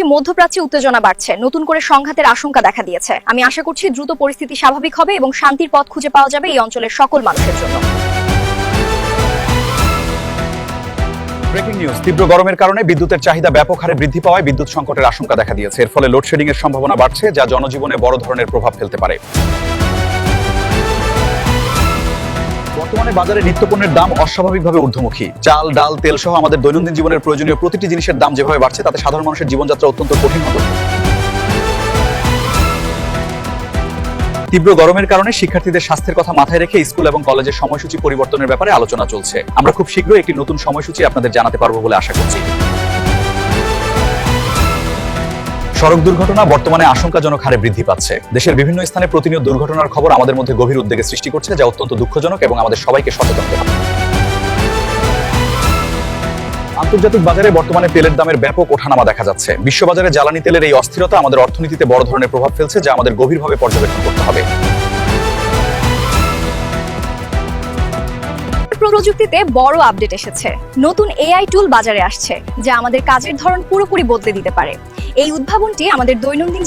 মধ্যপ্রাচ্যে উত্তেজনা বাড়ছে, নতুন করে সংঘাতের আশঙ্কা দেখা দিয়েছে। আমি আশা করছি দ্রুত পরিস্থিতি স্বাভাবিক হবে এবং শান্তির পথ খুঁজে পাওয়া যাবে এই অঞ্চলের সকল মানুষের জন্য। Breaking news. তীব্র গরমের কারণে বিদ্যুতের চাহিদা ব্যাপক হারে বৃদ্ধি পাওয়ায় বিদ্যুৎ সংকটের আশঙ্কা দেখা দিয়েছে। এর ফলে লোডশেডিং এর সম্ভাবনা বাড়ছে, যা জনজীবনে বড় ধরনের প্রভাব ফেলতে পারে। বর্তমানে বাজারে নিত্যপণ্যের দাম অস্বাভাবিকভাবে ঊর্ধ্বমুখী। চাল, ডাল, তেল সহ আমাদের দৈনন্দিন জীবনের প্রয়োজনীয় প্রতিটি জিনিসের দাম যেভাবে বাড়ছে, তাতে সাধারণ মানুষের জীবনযাত্রা অত্যন্ত কঠিন হতো। তীব্র গরমের কারণে শিক্ষার্থীদের স্বাস্থ্যের কথা মাথায় রেখে স্কুল এবং কলেজের সময়সূচি পরিবর্তনের ব্যাপারে আলোচনা চলছে। আমরা খুব শীঘ্রই একটি নতুন সময়সূচি আপনাদের জানাতে পারবো বলে আশা করছি। সড়ক দুর্ঘটনা বর্তমানে আশঙ্কাজনক হারে বৃদ্ধি পাচ্ছে। দেশের বিভিন্ন স্থানে প্রতিনিয়ত দুর্ঘটনার খবর আমাদের মধ্যে গভীর উদ্বেগের সৃষ্টি করছে, যা অত্যন্ত দুঃখজনক এবং আমাদের সবাইকে সচেতন হতে হবে। আন্তর্জাতিক বাজারে বর্তমানে তেলের দামের ব্যাপক ওঠানামা দেখা যাচ্ছে। বিশ্ববাজারে জ্বালানি তেলের এই অস্থিরতা আমাদের অর্থনীতিতে বড় ধরনের প্রভাব ফেলছে, যা আমাদের গভীরভাবে পর্যবেক্ষণ করতে হবে। প্রযুক্তিতে বড় আপডেট এসেছে। নতুন এআই টুল বাজারে আসছে, যা আমাদের কাজের ধরন পুরোপুরি বদলে দিতে পারে। এই উদ্ভাবনটি আমাদের দৈনন্দিন